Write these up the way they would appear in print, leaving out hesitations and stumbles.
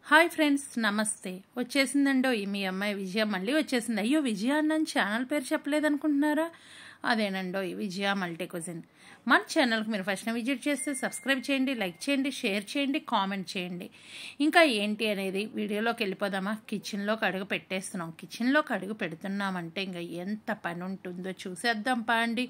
Hi friends, నమస్తే. వచ్చేసిందండో మీ అమ్మాయి విజయ మళ్ళీ వచ్చేసింది. అయ్యో, విజయ అన్న ఛానల్ పేరు చెప్పలేదనుకుంటున్నారా? అదేనండో ఈ విజయ మల్టీ కుజిన్. మన ఛానల్కి మీరు ఫస్ట్ విజిట్ చేస్తే సబ్స్క్రైబ్ చేయండి, లైక్ చేయండి, షేర్ చేయండి, కామెంట్ చేయండి. ఇంకా ఏంటి అనేది వీడియోలోకి వెళ్ళిపోదామా? కిచెన్లోకి అడుగు పెట్టేస్తున్నాం. కిచెన్లోకి అడుగు పెడుతున్నామంటే ఇంకా ఎంత పని ఉంటుందో చూసేద్దాం పాండి.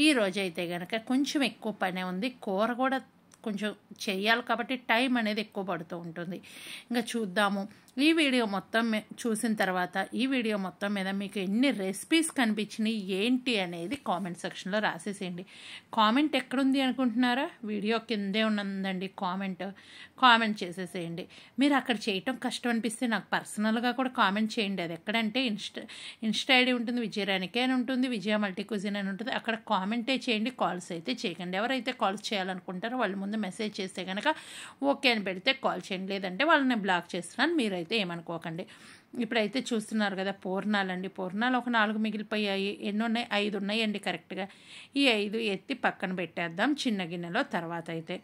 ఈ రోజైతే కనుక కొంచెం ఎక్కువ పనే ఉంది. కూర కూడా కొంచెం చేయాలి కాబట్టి టైం అనేది ఎక్కువ పడుతూ ఉంటుంది. ఇంకా చూద్దాము. ఈ వీడియో మొత్తం చూసిన తర్వాత ఈ వీడియో మొత్తం మీద మీకు ఎన్ని రెసిపీస్ కనిపించినాయి ఏంటి అనేది కామెంట్ సెక్షన్లో రాసేసేయండి. కామెంట్ ఎక్కడుంది అనుకుంటున్నారా? వీడియో కిందే ఉన్నదండి కామెంట్ చేసేసేయండి. మీరు అక్కడ చేయటం కష్టం అనిపిస్తే నాకు పర్సనల్గా కూడా కామెంట్ చేయండి. అది ఎక్కడంటే ఇన్స్టా ఐడి ఉంటుంది, విజయరాణికే అని ఉంటుంది, విజయ మల్టీ కుజిన్ అని ఉంటుంది. అక్కడ కామెంటే చేయండి, కాల్స్ అయితే చేయకండి. ఎవరైతే కాల్స్ చేయాలనుకుంటారో వాళ్ళు ముందు మెసేజ్ చేస్తే కనుక ఓకే అని పెడితే కాల్ చేయండి, లేదంటే వాళ్ళని బ్లాక్ చేస్తున్నాను, మీరైతే ఏమనుకోకండి. ఇప్పుడైతే చూస్తున్నారు కదా పూర్ణాలండి. పూర్ణాలు ఒక 4 మిగిలిపోయాయి. ఎన్ని ఉన్నాయి? 5 ఉన్నాయండి కరెక్ట్గా. ఈ 5 ఎత్తి పక్కన పెట్టేద్దాం చిన్న గిన్నెలో. తర్వాత అయితే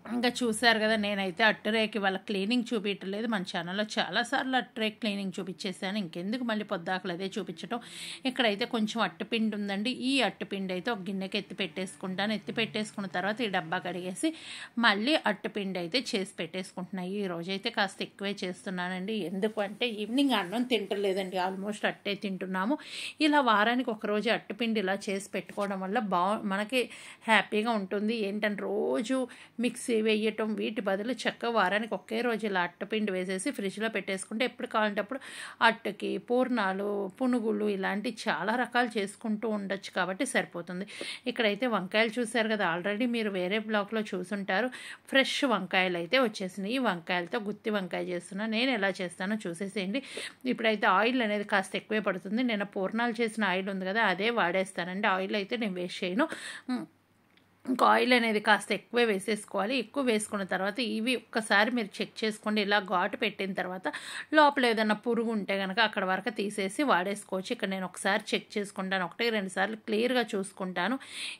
ఇంకా చూసారు కదా, నేనైతే అట్టురేకి వాళ్ళ క్లీనింగ్ చూపించలేదు. మన ఛానల్లో చాలాసార్లు అట్టురేక్ క్లీనింగ్ చూపించేసాను. ఇంకెందుకు మళ్ళీ పొద్దాకలు అదే చూపించడం. ఇక్కడైతే కొంచెం అట్టుపిండి ఉందండి. ఈ అట్టుపిండి అయితే ఒక గిన్నెకి ఎత్తి పెట్టేసుకుంటాను. ఎత్తి పెట్టేసుకున్న తర్వాత ఈ డబ్బా కడిగేసి మళ్ళీ అట్టుపిండి అయితే చేసి పెట్టేసుకుంటున్నాను. ఈ రోజైతే కాస్త ఎక్కువే చేస్తున్నానండి. ఎందుకు అంటే ఈవినింగ్ అన్నం తింటలేదండి, ఆల్మోస్ట్ అట్టే తింటున్నాము. ఇలా వారానికి ఒకరోజు అట్టుపిండి ఇలా చేసి పెట్టుకోవడం వల్ల మనకి హ్యాపీగా ఉంటుంది. ఏంటంటే రోజు మిక్సీ వేయటం వీటి బదులు చక్కగా వారానికి ఒకే రోజు ఇలా అట్టపిండి వేసేసి ఫ్రిడ్జ్లో పెట్టేసుకుంటే ఎప్పుడు కావాలంటే అప్పుడు అట్టుకి, పూర్ణాలు, పునుగులు ఇలాంటి చాలా రకాలు చేసుకుంటూ ఉండొచ్చు కాబట్టి సరిపోతుంది. ఇక్కడైతే వంకాయలు చూశారు కదా, ఆల్రెడీ మీరు వేరే బ్లాగ్లో చూసుంటారు. ఫ్రెష్ వంకాయలు అయితే వచ్చేసినాయి. ఈ వంకాయలతో గుత్తి వంకాయ చేస్తున్నాను. నేను ఎలా చేస్తానో చూసేసేయండి. ఇప్పుడైతే ఆయిల్ అనేది కాస్త ఎక్కువే పడుతుంది. నేను పూర్ణాలు చేసిన ఆయిల్ ఉంది కదా, అదే వాడేస్తానండి. ఆయిల్ అయితే నేను వేస్ట్ చేయను. ఇంకా ఆయిల్ అనేది కాస్త ఎక్కువే వేసేసుకోవాలి. ఎక్కువ వేసుకున్న తర్వాత ఇవి ఒక్కసారి మీరు చెక్ చేసుకోండి. ఇలా ఘాటు పెట్టిన తర్వాత లోపల ఏదైనా పురుగు ఉంటే కనుక అక్కడ వరకు తీసేసి వాడేసుకోవచ్చు. ఇక్కడ నేను ఒకసారి చెక్ చేసుకుంటాను, 1-2 సార్లు క్లియర్గా చూసుకుంటాను.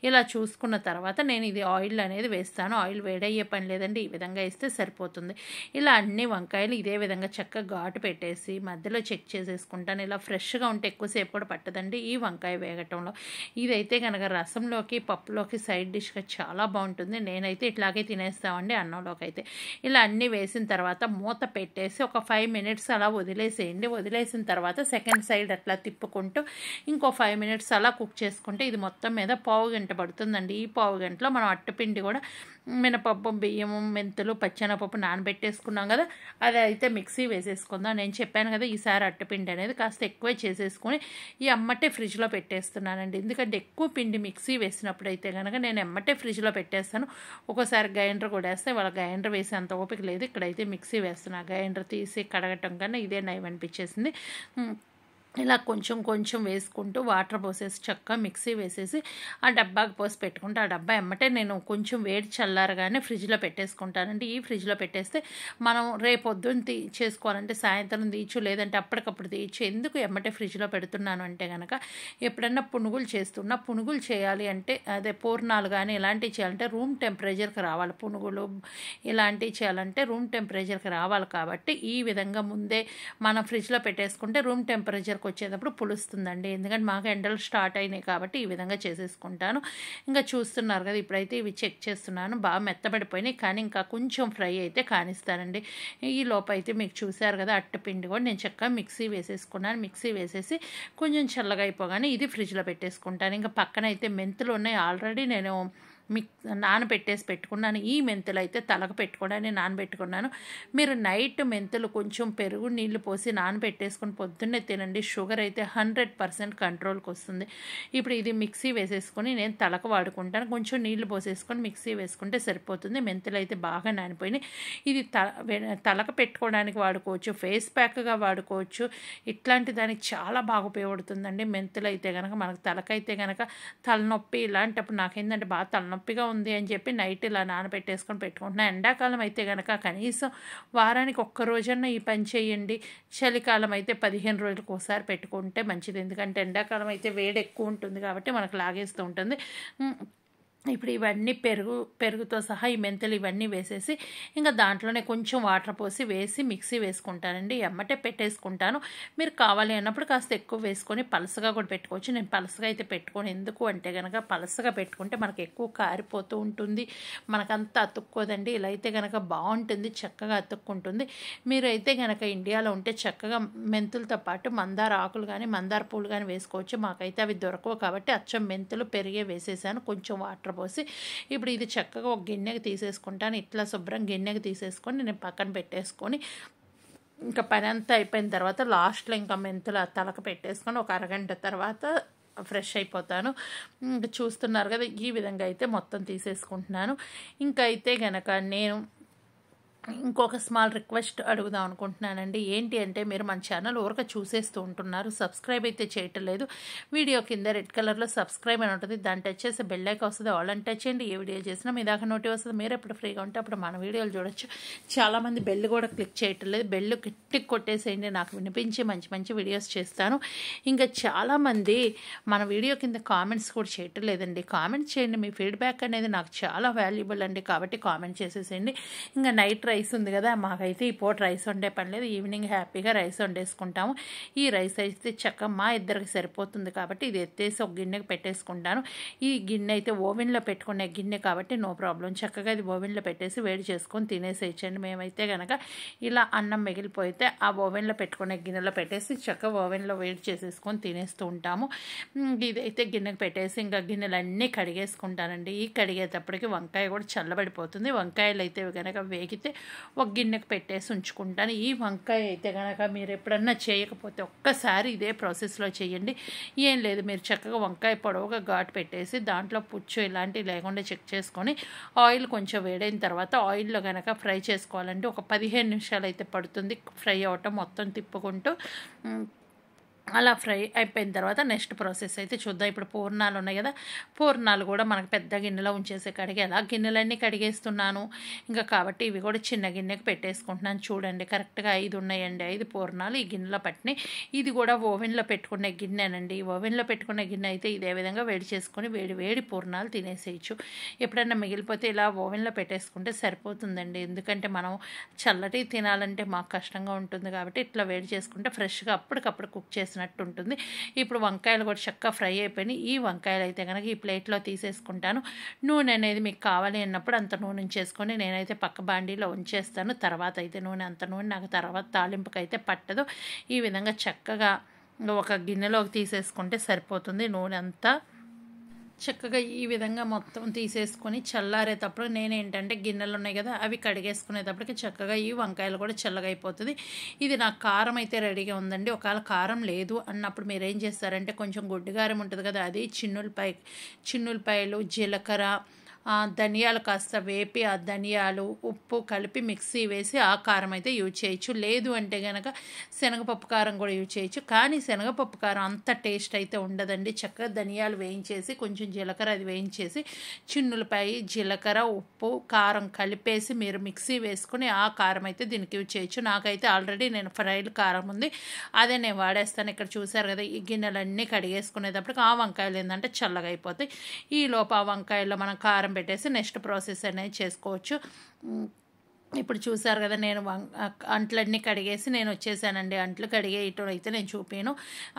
ఇలా చూసుకున్న తర్వాత నేను ఇది ఆయిల్ అనేది వేస్తాను. ఆయిల్ వేడయ్యే పని లేదండి, ఈ విధంగా వేస్తే సరిపోతుంది. ఇలా అన్ని వంకాయలు ఇదే విధంగా చక్కగా ఘాటు పెట్టేసి మధ్యలో చెక్ చేసేసుకుంటాను. ఇలా ఫ్రెష్గా ఉంటే ఎక్కువసేపు కూడా పట్టదండి ఈ వంకాయ వేగటంలో. ఇదైతే కనుక రసంలోకి, పప్పులోకి సైడ్ డిష్ చాలా బాగుంటుంది. నేనైతే ఇట్లాగే తినేస్తామండి అన్నంలోకి అయితే. ఇలా అన్నీ వేసిన తర్వాత మూత పెట్టేసి ఒక 5 మినిట్స్ అలా వదిలేసేయండి. వదిలేసిన తర్వాత సెకండ్ సైడ్ అట్లా తిప్పుకుంటూ ఇంకో 5 మినిట్స్ అలా కుక్ చేసుకుంటే ఇది మొత్తం మీద పావు గంట పడుతుందండి. ఈ పావు గంటలో మనం అట్టుపిండి కూడా మినపప్పు, బియ్యము, మెంతులు, పచ్చెనపప్పు నానబెట్టేసుకున్నాం కదా, అది అయితే మిక్సీ వేసేసుకుందాం. నేను చెప్పాను కదా, ఈసారి అట్టుపిండి అనేది కాస్త ఎక్కువే చేసేసుకొని ఈ అమ్మటే ఫ్రిడ్జ్లో పెట్టేస్తున్నానండి. ఎందుకంటే ఎక్కువ పిండి మిక్సీ వేసినప్పుడు అయితే కనుక నేను ఎమ్మటే ఫ్రిడ్జ్లో పెట్టేస్తాను. ఒక్కోసారి గ్రైండర్ కూడా వేస్తే వాళ్ళ గ్రైండర్ వేసే అంత ఓపిక లేదు. ఇక్కడైతే మిక్సీ వేస్తున్నా. గ్రైండర్ తీసి కడగటం కన్నా ఇదే నయం అనిపించేసింది. ఇలా కొంచెం కొంచెం వేసుకుంటూ వాటర్ పోసేసి చక్కగా మిక్సీ వేసేసి ఆ డబ్బాకి పోసి పెట్టుకుంటే ఆ డబ్బా ఎమ్మటే నేను కొంచెం వేడి చల్లారగానే ఫ్రిడ్జ్లో పెట్టేసుకుంటానండి. ఈ ఫ్రిడ్జ్లో పెట్టేస్తే మనం రేపొద్దున చేసుకోవాలంటే సాయంత్రం తీయచ్చు, లేదంటే అప్పటికప్పుడు తీయచ్చు. ఎందుకు ఎమ్మటే ఫ్రిడ్జ్లో పెడుతున్నాను అంటే కనుక ఎప్పుడన్నా పునుగులు చేయాలి అంటే, అదే పూర్ణాలు కానీ ఇలాంటివి చేయాలంటే రూమ్ టెంపరేచర్కి రావాలి. పునుగులు ఇలాంటివి చేయాలంటే రూమ్ టెంపరేచర్కి రావాలి కాబట్టి ఈ విధంగా ముందే మనం ఫ్రిడ్జ్లో పెట్టేసుకుంటే రూమ్ టెంపరేచర్ వచ్చేటప్పుడు పులుస్తుందండి. ఎందుకంటే మాకు ఎండలు స్టార్ట్ అయినాయి కాబట్టి ఈ విధంగా చేసేసుకుంటాను. ఇంకా చూస్తున్నారు కదా, ఇప్పుడైతే ఇవి చెక్ చేస్తున్నాను. బాగా మెత్తబడిపోయినాయి, కానీ ఇంకా కొంచెం ఫ్రై అయితే కానిస్తానండి. ఈ లోపు అయితే మీకు చూశారు కదా, అట్టుపిండి కూడా నేను చక్కగా మిక్సీ వేసేసుకున్నాను. మిక్సీ వేసేసి కొంచెం చల్లగా అయిపోగానే ఇది ఫ్రిడ్జ్లో పెట్టేసుకుంటాను. ఇంకా పక్కన అయితే మెంతులు ఉన్నాయి. ఆల్రెడీ నేను నానబెట్టేసి పెట్టుకున్నాను. ఈ మెంతులు అయితే తలకు పెట్టుకోవడానికి నానబెట్టుకున్నాను. మీరు నైట్ మెంతులు కొంచెం పెరుగు నీళ్లు పోసి నానబెట్టేసుకొని పొద్దున్నే తినండి. షుగర్ అయితే 100% కంట్రోల్కి వస్తుంది. ఇప్పుడు ఇది మిక్సీ వేసేసుకొని నేను తలకు వాడుకుంటాను. కొంచెం నీళ్లు పోసేసుకొని మిక్సీ వేసుకుంటే సరిపోతుంది. మెంతులు అయితే బాగా నానిపోయినాయి. ఇది తలకు పెట్టుకోవడానికి వాడుకోవచ్చు, ఫేస్ ప్యాక్గా వాడుకోవచ్చు. ఇట్లాంటి దానికి చాలా బాగా ఉపయోగపడుతుందండి. మెంతులు అయితే కనుక మనకు తలకైతే కనుక తలనొప్పి ఇలాంటప్పుడు నాకేంటంటే బాగా తలనొప్పి నొప్పిగా ఉంది అని చెప్పి నైట్ ఇలా నానబెట్టేసుకొని పెట్టుకుంటున్నా. ఎండాకాలం అయితే కనుక కనీసం వారానికి ఒక్క రోజన్నా ఈ పని చేయండి. చలికాలం అయితే 15 రోజులకు ఒకసారి పెట్టుకుంటే మంచిది. ఎందుకంటే ఎండాకాలం అయితే వేడి ఎక్కువ ఉంటుంది కాబట్టి మనకు లాగేస్తూ ఉంటుంది. ఇప్పుడు ఇవన్నీ పెరుగుతో సహా ఈ మెంతులు ఇవన్నీ వేసేసి ఇంకా దాంట్లోనే కొంచెం వాటర్ పోసి వేసి మిక్సీ వేసుకుంటానండి. ఎమ్మటే పెట్టేసుకుంటాను. మీరు కావాలి అన్నప్పుడు కాస్త ఎక్కువ వేసుకొని పలసగా కూడా పెట్టుకోవచ్చు. నేను పలసగా అయితే పెట్టుకోను. ఎందుకు అంటే కనుక పలసగా పెట్టుకుంటే మనకు ఎక్కువ కారిపోతూ ఉంటుంది, మనకంతా అతుక్కోదండి. ఇలా అయితే కనుక బాగుంటుంది, చక్కగా అతుక్కుంటుంది. మీరైతే కనుక ఇండియాలో ఉంటే చక్కగా మెంతులతో పాటు మందార ఆకులు కానీ మందార పూలు కానీ వేసుకోవచ్చు. మాకైతే అవి దొరకవు కాబట్టి అచ్చం మెంతులు పెరిగే వేసేసాను, కొంచెం వాటర్ పోసి. ఇప్పుడు ఇది చక్కగా ఒక గిన్నెకి తీసేసుకుంటాను. ఇట్లా శుభ్రం గిన్నెకి తీసేసుకొని నేను పక్కన పెట్టేసుకొని ఇంకా పని అంతా అయిపోయిన తర్వాత లాస్ట్లో ఇంకా మెంతులు తలక పెట్టేసుకొని ఒక అరగంట తర్వాత ఫ్రెష్ అయిపోతాను. ఇంకా చూస్తున్నారు కదా, ఈ విధంగా అయితే మొత్తం తీసేసుకుంటున్నాను. ఇంకా అయితే గనక నేను ఇంకొక స్మాల్ రిక్వెస్ట్ అడుగుదాం అనుకుంటున్నానండి. ఏంటి అంటే మీరు మన ఛానల్ ఊరక చూసేస్తూ ఉంటున్నారు, సబ్స్క్రైబ్ అయితే చేయటం లేదు. వీడియో కింద రెడ్ కలర్లో సబ్స్క్రైబ్ అని ఉంటుంది, దాన్ని టచ్ చేసి బెల్ ఐకాన్ వస్తుంది, ఆల్ అని టచ్ చేయండి. ఏ వీడియో చేసినా మీ దాకా నోటి వస్తుంది. మీరు ఎప్పుడు ఫ్రీగా ఉంటే అప్పుడు మన వీడియోలు చూడొచ్చు. చాలామంది బెల్ కూడా క్లిక్ చేయటం లేదు. బెల్ గట్టిగా కొట్టేసేయండి, నాకు వినిపించి మంచి మంచి వీడియోస్ చేస్తాను. ఇంకా చాలామంది మన వీడియో కింద కామెంట్స్ కూడా చేయటం లేదండి. కామెంట్స్ చేయండి, మీ ఫీడ్బ్యాక్ అనేది నాకు చాలా వాల్యుబుల్ అండి. కాబట్టి కామెంట్ చేసేసేయండి. ఇంకా నైట్ రైస్ ఉంది కదా, మాకైతే ఈ పూట రైస్ వండే పని లేదు. ఈవినింగ్ హ్యాపీగా రైస్ వండేసుకుంటాము. ఈ రైస్ అయితే చక్కగా మా ఇద్దరికి సరిపోతుంది కాబట్టి ఇది ఎత్తేసి ఒక గిన్నెకి పెట్టేసుకుంటాను. ఈ గిన్నె అయితే ఓవెన్లో పెట్టుకునే గిన్నె కాబట్టి నో ప్రాబ్లం. చక్కగా ఇది ఓవెన్లో పెట్టేసి వేడి చేసుకొని తినేసేయచ్చండి. మేమైతే కనుక ఇలా అన్నం మిగిలిపోతే ఆ ఓవెన్లో పెట్టుకునే గిన్నెలో పెట్టేసి చక్కగా ఓవెన్లో వేడి చేసేసుకొని తినేస్తూ ఉంటాము. ఇదైతే గిన్నెకి పెట్టేసి ఇంకా గిన్నెలన్నీ కడిగేసుకుంటానండి. ఈ కడిగేటప్పటికి వంకాయ కూడా చల్లబడిపోతుంది. వంకాయలు అయితే కనుక వేగితే ఒక గిన్నెకి పెట్టేసి ఉంచుకుంటాను. ఈ వంకాయ అయితే కనుక మీరు ఎప్పుడన్నా చేయకపోతే ఒక్కసారి ఇదే ప్రాసెస్లో చేయండి. ఏం లేదు, మీరు చక్కగా వంకాయ పొడవుగా ఘాటు పెట్టేసి దాంట్లో పుచ్చు ఇలాంటివి లేకుండా చెక్ చేసుకొని ఆయిల్ కొంచెం వేడైన తర్వాత ఆయిల్లో కనుక ఫ్రై చేసుకోవాలండి. ఒక 15 నిమిషాలు అయితే పడుతుంది ఫ్రై అవటం, మొత్తం తిప్పుకుంటూ. అలా ఫ్రై అయిపోయిన తర్వాత నెక్స్ట్ ప్రాసెస్ అయితే చూద్దాం. ఇప్పుడు పూర్ణాలు ఉన్నాయి కదా, పూర్ణాలు కూడా మనకు పెద్ద గిన్నెలో ఉంచేసి ఎలా గిన్నెలన్నీ కడిగేస్తున్నాను ఇంకా కాబట్టి ఇవి కూడా చిన్న గిన్నెకి పెట్టేసుకుంటున్నాను. చూడండి, కరెక్ట్గా 5 ఉన్నాయండి. 5 పూర్ణాలు ఈ గిన్నెలో పట్టినాయి. ఇది కూడా ఓవెన్లో పెట్టుకునే గిన్నెనండి. ఓవెన్లో పెట్టుకునే గిన్నె అయితే ఇదే విధంగా వేడి చేసుకొని వేడి వేడి పూర్ణాలు తినేసేయచ్చు. ఎప్పుడన్నా మిగిలిపోతే ఇలా ఓవెన్లో పెట్టేసుకుంటే సరిపోతుందండి. ఎందుకంటే మనం చల్లటి తినాలంటే మాకు కష్టంగా ఉంటుంది కాబట్టి ఇట్లా వేడి చేసుకుంటే ఫ్రెష్గా అప్పటికప్పుడు కుక్ చేసినట్టు ఉంటుంది. ఇప్పుడు వంకాయలు కూడా చక్కగా ఫ్రై అయిపోయినాయి. ఈ వంకాయలు అయితే కనుక ఈ ప్లేట్లో తీసేసుకుంటాను. నూనె అనేది మీకు కావాలి అన్నప్పుడు అంత నూనె ఉంచేసుకొని నేనైతే పక్క బాండీలో ఉంచేస్తాను. తర్వాత అయితే అంత నూనె నాకు తర్వాత తాలింపుకి అయితే పట్టదు. ఈ విధంగా చక్కగా ఒక గిన్నెలోకి తీసేసుకుంటే సరిపోతుంది. నూనె అంతా చక్కగా ఈ విధంగా మొత్తం తీసేసుకొని చల్లారేటప్పుడు నేనేంటంటే గిన్నెలు ఉన్నాయి కదా అవి కడిగేసుకునేటప్పటికి చక్కగా ఈ వంకాయలు కూడా చల్లగా అయిపోతుంది. ఇది నాకు కారం అయితే రెడీగా ఉందండి. ఒకవేళ కారం లేదు అన్నప్పుడు మీరు ఏం చేస్తారంటే కొంచెం గొడ్డుగారం ఉంటుంది కదా, అది చిన్నులపాయలు, జీలకర్ర, ధనియాలు కాస్త వేపి ఆ ధనియాలు ఉప్పు కలిపి మిక్సీ వేసి ఆ కారం అయితే యూజ్ చేయొచ్చు. లేదు అంటే కనుక శనగపప్పు కారం కూడా యూజ్ చేయొచ్చు. కానీ శనగపప్పు కారం అంత టేస్ట్ అయితే ఉండదండి. చక్కగా ధనియాలు వేయించేసి కొంచెం జీలకర్ర అది వేయించేసి చిన్నులపాయ, జీలకర్ర, ఉప్పు, కారం కలిపేసి మీరు మిక్సీ వేసుకుని ఆ కారం అయితే దీనికి యూజ్ చేయొచ్చు. నాకైతే ఆల్రెడీ నేను ఫ్రైడ్ కారం ఉంది, అదే నేను వాడేస్తాను. ఇక్కడ చూసారు కదా, ఈ గిన్నెలన్నీ కడిగేసుకునేటప్పటికి ఆ వంకాయలు ఏంటంటే చల్లగా అయిపోతాయి. ఈ లోపు ఆ వంకాయల్లో మనం కారం పెట్టేసి నెక్స్ట్ ప్రాసెస్ అనేది చేసుకోవచ్చు. ఇప్పుడు చూసారు కదా, నేను అంట్లన్నీ కడిగేసి నేను వచ్చేసానండి. అంట్లు కడిగేయటం అయితే నేను చూపాను,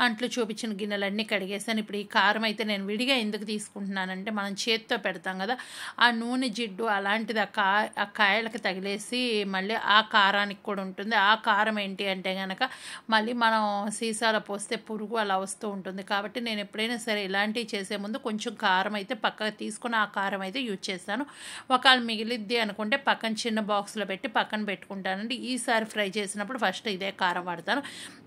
అంట్లు చూపించిన గిన్నెలన్నీ కడిగేసాను. ఇప్పుడు ఈ కారం అయితే నేను విడిగా ఎందుకు తీసుకుంటున్నానంటే మనం చేత్తో పెడతాం కదా, ఆ నూనె జిడ్డు అలాంటిది ఆ కాయలకు తగిలేసి మళ్ళీ ఆ కారానికి కూడా ఉంటుంది. ఆ కారం ఏంటి అంటే కనుక మళ్ళీ మనం సీసాలో పోస్తే పురుగు అలా వస్తూ ఉంటుంది. కాబట్టి నేను ఎప్పుడైనా సరే ఇలాంటివి చేసే ముందు కొంచెం కారం అయితే పక్కకు తీసుకుని ఆ కారం అయితే యూజ్ చేస్తాను. ఒకవేళ మిగిలిద్ది అనుకుంటే పక్కన చిన్న బాక్స్లో పెట్టి పక్కన పెట్టుకుంటానండి. ఈసారి ఫ్రై చేసినప్పుడు ఫస్ట్ ఇదే కారం వాడతాను.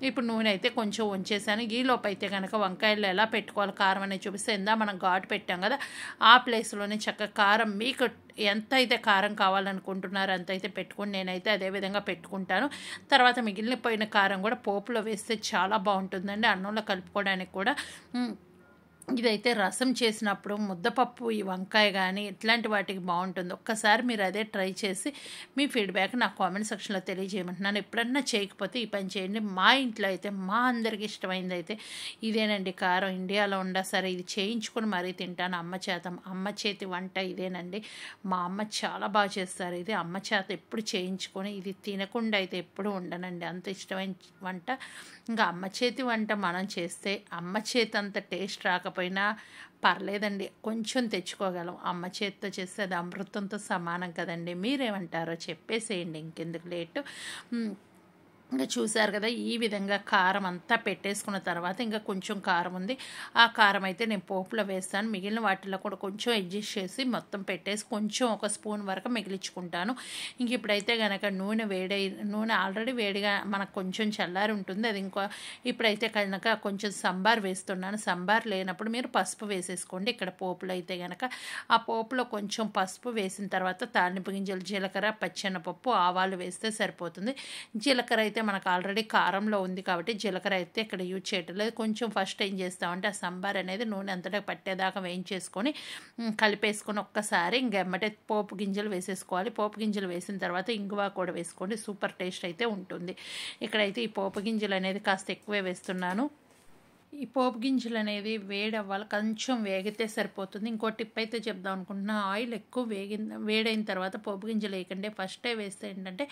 ఇప్పుడు నూనె అయితే కొంచెం ఉంచేసాను. ఈ లోపు అయితే కనుక వంకాయలు ఎలా పెట్టుకోవాలి కారం అనేది చూపిస్తే, మనం ఘాటు పెట్టాం కదా ఆ ప్లేస్లోనే చక్కగా కారం మీకు ఎంత అయితే కారం కావాలనుకుంటున్నారో అంత అయితే పెట్టుకుని నేనైతే అదే విధంగా పెట్టుకుంటాను. తర్వాత మిగిలిపోయిన కారం కూడా పోపులో వేస్తే చాలా బాగుంటుందండి, అన్నంలో కలుపుకోవడానికి కూడా. ఇదైతే రసం చేసినప్పుడు ముద్దపప్పు ఈ వంకాయ కానీ ఇట్లాంటి వాటికి బాగుంటుంది. ఒక్కసారి మీరు అదే ట్రై చేసి మీ ఫీడ్బ్యాక్ నాకు కామెంట్ సెక్షన్లో తెలియజేయమంటున్నాను. ఎప్పుడన్నా చేయకపోతే ఈ పని చేయండి. మా ఇంట్లో అయితే మా అందరికి ఇష్టమైంది అయితే ఇదేనండి. కారం ఇండియాలో ఉండా సరే ఇది చేయించుకొని మరీ తింటాను అమ్మ చేతి వంట ఇదేనండి. మా అమ్మ చాలా బాగా చేస్తారు. ఇది అమ్మ చేత ఎప్పుడు చేయించుకొని ఇది తినకుండా అయితే ఎప్పుడు ఉండనండి. అంత ఇష్టమైన వంట. ఇంకా అమ్మ చేతి వంట మనం చేస్తే అమ్మ చేతి అంత టేస్ట్ రాకపోయినా పర్లేదండి, కొంచెం తెచ్చుకోగలం. అమ్మ చేతితో చేస్తే అది అమృతంతో సమానం కదండి. మీరేమంటారో చెప్పేసేయండి, ఇంకెందుకు లేటు. ఇంకా చూసారు కదా, ఈ విధంగా కారం అంతా పెట్టేసుకున్న తర్వాత ఇంకా కొంచెం కారం ఉంది. ఆ కారం అయితే నేను పోపులో వేస్తాను. మిగిలిన వాటిలో కూడా కొంచెం అడ్జస్ట్ చేసి మొత్తం పెట్టేసి కొంచెం ఒక స్పూన్ వరకు మిగిలించుకుంటాను. ఇంక ఇప్పుడైతే కనుక నూనె ఆల్రెడీ వేడిగా మనకు కొంచెం చల్లారి ఉంటుంది. అది ఇప్పుడైతే కనుక కొంచెం సంబార్ వేస్తున్నాను. సంబార్ లేనప్పుడు మీరు పసుపు వేసేసుకోండి. ఇక్కడ పోపులో అయితే కనుక ఆ పోపులో కొంచెం పసుపు వేసిన తర్వాత తాలింపు గింజలు, జీలకర్ర, పచ్చెనపప్పు, ఆవాలు వేస్తే సరిపోతుంది. జీలకర్ర అయితే మనకు ఆల్రెడీ కారంలో ఉంది కాబట్టి జీలకర్ర అయితే ఇక్కడ యూజ్ చేయటం లేదు. కొంచెం ఫస్ట్ ఏం చేస్తామంటే ఆ సంబార్ అనేది నూనె అంతటా పట్టేదాకా వేయించేసుకొని కలిపేసుకొని ఒక్కసారి ఇంకెమ్మటే పోపు గింజలు వేసేసుకోవాలి. పోపు గింజలు వేసిన తర్వాత ఇంగువ కూడా వేసుకోండి. సూపర్ టేస్ట్ అయితే ఉంటుంది. ఇక్కడైతే ఈ పోపు గింజలు అనేది కాస్త ఎక్కువే వేస్తున్నాను. ఈ పోపు గింజలు అనేది వేడవ్వాలి, కొంచెం వేగితే సరిపోతుంది. ఇంకో టిప్ అయితే చెప్దాం అనుకుంటున్నా. ఆయిల్ ఎక్కువ వేడైన తర్వాత పోపు గింజలు వేయకండి. ఫస్టే వేస్తే ఏంటంటే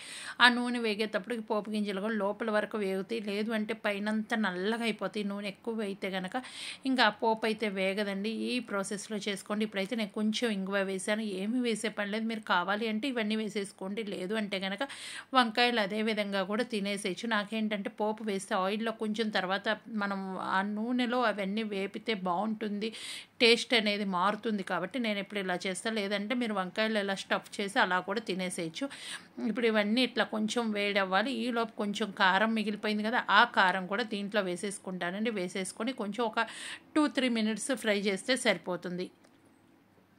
ఆ నూనె వేగేటప్పుడు పోపు గింజలు కూడా లోపల వరకు వేగుతాయి. లేదు అంటే పైనంతా నల్లగా అయిపోతాయి. నూనె ఎక్కువ వేయితే కనుక ఇంకా ఆ పోపు అయితే వేగదండి. ఈ ప్రాసెస్లో చేసుకోండి. ఇప్పుడైతే నేను కొంచెం ఇంగువ వేసాను. ఏమి వేసే పని లేదు. మీరు కావాలి అంటే ఇవన్నీ వేసేసుకోండి. లేదు అంటే కనుక వంకాయలు అదే విధంగా కూడా తినేసేయచ్చు. నాకేంటంటే పోపు వేస్తే ఆయిల్లో కొంచెం తర్వాత మనం ఆ నూనెలో అవన్నీ వేపితే బాగుంటుంది, టేస్ట్ అనేది మారుతుంది. కాబట్టి నేను ఎప్పుడు ఇలా చేస్తాను. లేదంటే మీరు వంకాయలు ఇలా స్టఫ్ చేసి అలా కూడా తినేసేయచ్చు. ఇప్పుడు ఇవన్నీ ఇట్లా కొంచెం వేడవ్వాలి. ఈలోపు కొంచెం కారం మిగిలిపోయింది కదా, ఆ కారం కూడా దీంట్లో వేసేసుకుంటానండి. వేసేసుకొని కొంచెం ఒక 2-3 మినిట్స్ ఫ్రై చేస్తే సరిపోతుంది.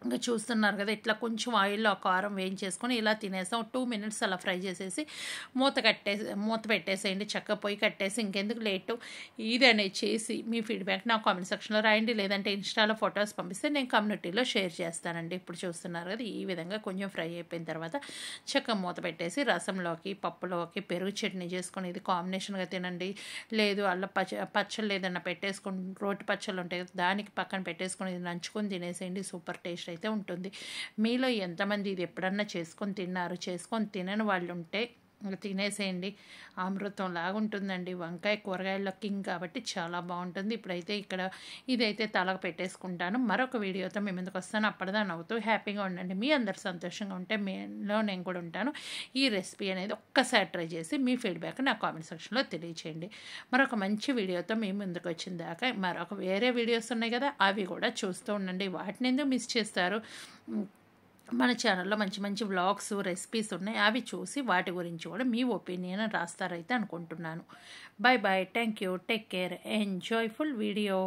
ఇంకా చూస్తున్నారు కదా, ఇట్లా కొంచెం ఆయిల్లో ఆ కారం వేయించేసుకొని ఇలా తినేసాం. 2 మినిట్స్ అలా ఫ్రై చేసేసి మూత పెట్టేసేయండి. చక్క పొయ్యి కట్టేసి ఇంకెందుకు లేటు ఇది అనేది చేసి మీ ఫీడ్బ్యాక్ నా కామెంట్ సెక్షన్లో రాయండి. లేదంటే ఇన్స్టాలో ఫొటోస్ పంపిస్తే నేను కమ్యూనిటీలో షేర్ చేస్తానండి. ఇప్పుడు చూస్తున్నారు కదా, ఈ విధంగా కొంచెం ఫ్రై అయిపోయిన తర్వాత చక్క మూత పెట్టేసి రసంలోకి, పప్పులోకి పెరుగు చట్నీ చేసుకొని ఇది కాంబినేషన్గా తినండి. లేదు అల్ల పచ్చళ్ళు ఏదన్నా పెట్టుకొని రోటి పచ్చళ్ళు ఉంటాయి కదా, దానికి పక్కన పెట్టేసుకొని ఇది నంచుకొని తినేసేయండి. సూపర్ టేస్ట్ అయితే ఉంటుంది. మీలో ఎంతమంది ఇది ఎప్పుడన్నా చేసుకొని తిన్నారు? చేసుకొని తినని వాళ్ళు ఉంటే తినేసేయండి. అమృతం లాగుంటుందండి. వంకాయ కూరగాయల్లో కింగ్ కాబట్టి చాలా బాగుంటుంది. ఇప్పుడైతే ఇక్కడ ఇదైతే తలకు పెట్టేసుకుంటాను. మరొక వీడియోతో మీ ముందుకు వస్తాను. అప్పటిదా నవ్వుతూ హ్యాపీగా ఉండండి. మీ అందరు సంతోషంగా ఉంటే మీలో నేను కూడా ఉంటాను. ఈ రెసిపీ అనేది ఒక్కసారి ట్రై చేసి మీ ఫీడ్బ్యాక్ నా కామెంట్ సెక్షన్లో తెలియచేయండి. మరొక మంచి వీడియోతో మీ ముందుకు వచ్చిన దాకా మరొక వేరే వీడియోస్ ఉన్నాయి కదా, అవి కూడా చూస్తూ ఉండండి. వాటిని ఎందుకు మిస్ చేస్తారు? మన ఛానల్లో మంచి మంచి వ్లాగ్స్, రెసిపీస్ ఉన్నాయి. అవి చూసి వాటి గురించి కూడా మీ ఒపీనియన్ రాస్తారైతే అనుకుంటున్నాను. Bye bye. Thank you. Take care. Enjoyful video.